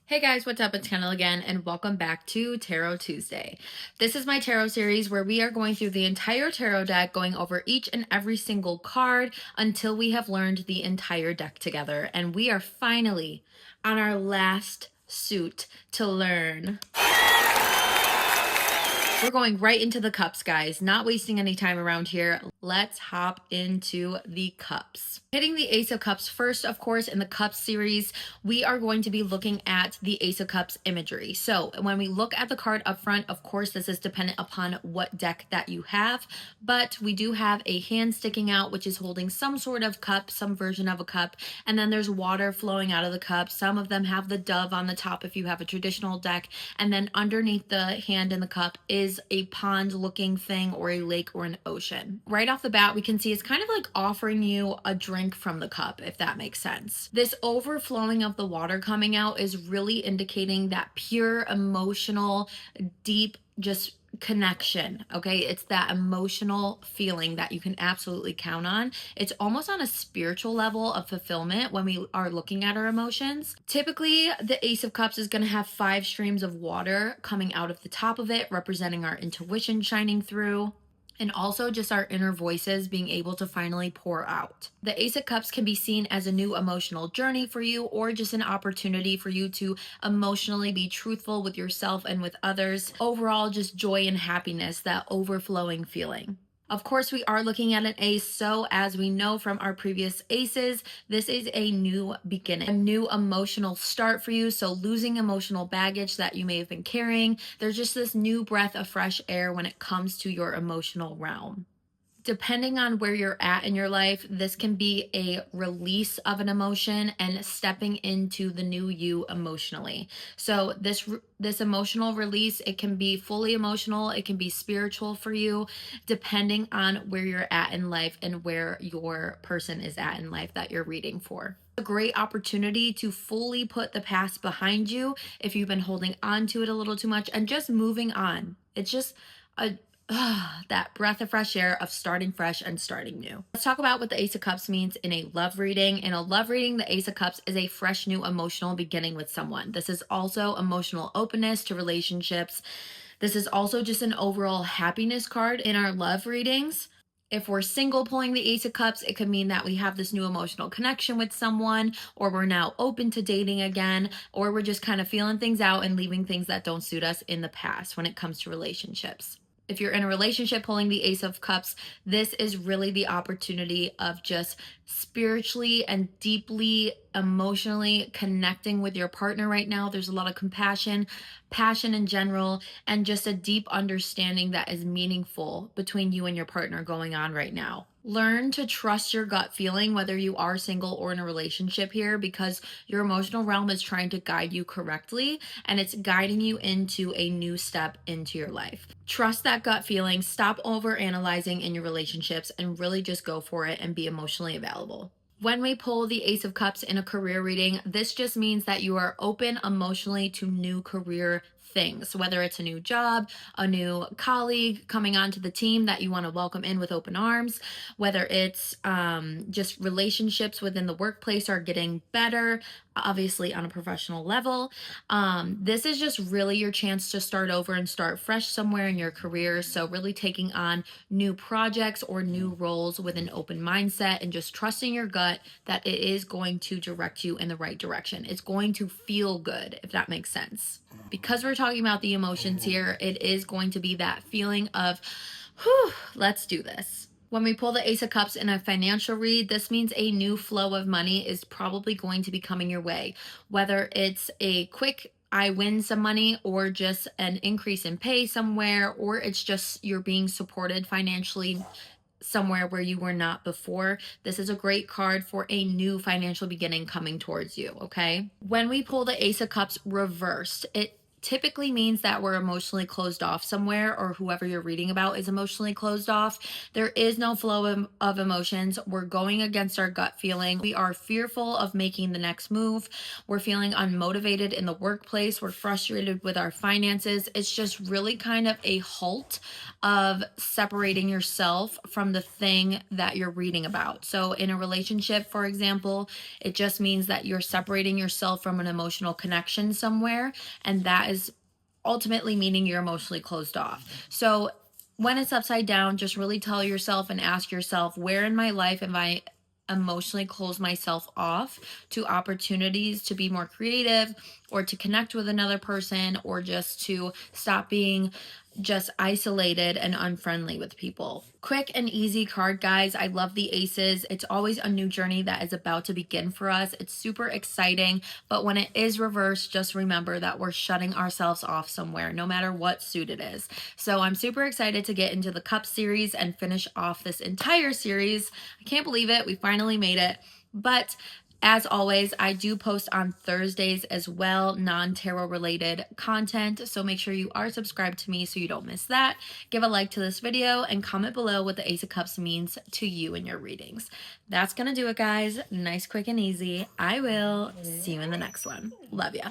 Hey guys, what's up? It's Kendall again, and welcome back to Tarot Tuesday. This is my tarot series where we are going through the entire tarot deck, going over each and every single card until we have learned the entire deck together. And we are finally on our last suit to learn. We're going right into the cups, guys. Not wasting any time around here. Let's hop into the cups. Hitting the Ace of Cups first, of course, in the Cups series, we are going to be looking at the Ace of Cups imagery. So when we look at the card up front, of course, this is dependent upon what deck that you have, but we do have a hand sticking out, which is holding some sort of cup, some version of a cup, and then there's water flowing out of the cup. Some of them have the dove on the top if you have a traditional deck, and then underneath the hand in the cup is a pond looking thing or a lake or an ocean. Right off the bat, we can see it's kind of like offering you a drink from the cup, if that makes sense. This overflowing of the water coming out is really indicating that pure emotional, deep, just connection. Okay, it's that emotional feeling that you can absolutely count on. It's almost on a spiritual level of fulfillment when we are looking at our emotions. Typically, the Ace of Cups is going to have 5 streams of water coming out of the top of it, representing our intuition shining through, and also just our inner voices being able to finally pour out. The Ace of Cups can be seen as a new emotional journey for you, or just an opportunity for you to emotionally be truthful with yourself and with others. Overall, just joy and happiness, that overflowing feeling. Of course, we are looking at an ace, so as we know from our previous aces, this is a new beginning, a new emotional start for you. So losing emotional baggage that you may have been carrying, there's just this new breath of fresh air when it comes to your emotional realm. Depending on where you're at in your life, this can be a release of an emotion and stepping into the new you emotionally. So this emotional release, it can be fully emotional, it can be spiritual for you, depending on where you're at in life and where your person is at in life that you're reading for. A great opportunity to fully put the past behind you if you've been holding on to it a little too much and just moving on. It's just a that breath of fresh air of starting fresh and starting new. Let's talk about what the Ace of Cups means in a love reading. In a love reading, the Ace of Cups is a fresh new emotional beginning with someone. This is also emotional openness to relationships. This is also just an overall happiness card in our love readings. If we're single pulling the Ace of Cups, it could mean that we have this new emotional connection with someone, or we're now open to dating again, or we're just kind of feeling things out and leaving things that don't suit us in the past when it comes to relationships. If you're in a relationship pulling the Ace of Cups, this is really the opportunity of just spiritually and deeply emotionally connecting with your partner right now. There's a lot of compassion, passion in general, and just a deep understanding that is meaningful between you and your partner going on right now. Learn to trust your gut feeling, whether you are single or in a relationship here, because your emotional realm is trying to guide you correctly and it's guiding you into a new step into your life. Trust that gut feeling, stop over analyzing in your relationships, and really just go for it and be emotionally available. When we pull the Ace of Cups in a career reading, this just means that you are open emotionally to new career things, whether it's a new job, a new colleague coming onto the team that you want to welcome in with open arms, whether it's just relationships within the workplace are getting better, obviously on a professional level. This is just really your chance to start over and start fresh somewhere in your career. So really taking on new projects or new roles with an open mindset and just trusting your gut that it is going to direct you in the right direction. It's going to feel good, if that makes sense. Because we're talking about the emotions here, it is going to be that feeling of, whew, let's do this. When we pull the Ace of Cups in a financial read, this means a new flow of money is probably going to be coming your way. Whether it's a quick I win some money, or just an increase in pay somewhere, or it's just you're being supported financially somewhere where you were not before. This is a great card for a new financial beginning coming towards you, okay? When we pull the Ace of Cups reversed, it typically means that we're emotionally closed off somewhere, or whoever you're reading about is emotionally closed off. There is no flow of emotions. We're going against our gut feeling. We are fearful of making the next move. We're feeling unmotivated in the workplace. We're frustrated with our finances. It's just really kind of a halt of separating yourself from the thing that you're reading about. So in a relationship, for example, it just means that you're separating yourself from an emotional connection somewhere, and that is ultimately meaning you're emotionally closed off. So when it's upside down, just really tell yourself and ask yourself, where in my life am I emotionally close myself off to opportunities to be more creative, or to connect with another person, or just to stop being just isolated and unfriendly with people. Quick and easy card, guys. I love the aces. It's always a new journey that is about to begin for us. It's super exciting, but when it is reversed, just remember that we're shutting ourselves off somewhere, no matter what suit it is. So I'm super excited to get into the cup series and finish off this entire series. I can't believe it. We finally made it. But as always, I do post on Thursdays as well, non-tarot related content. So make sure you are subscribed to me so you don't miss that. Give a like to this video and comment below what the Ace of Cups means to you in your readings. That's going to do it, guys. Nice, quick, and easy. I will see you in the next one. Love ya.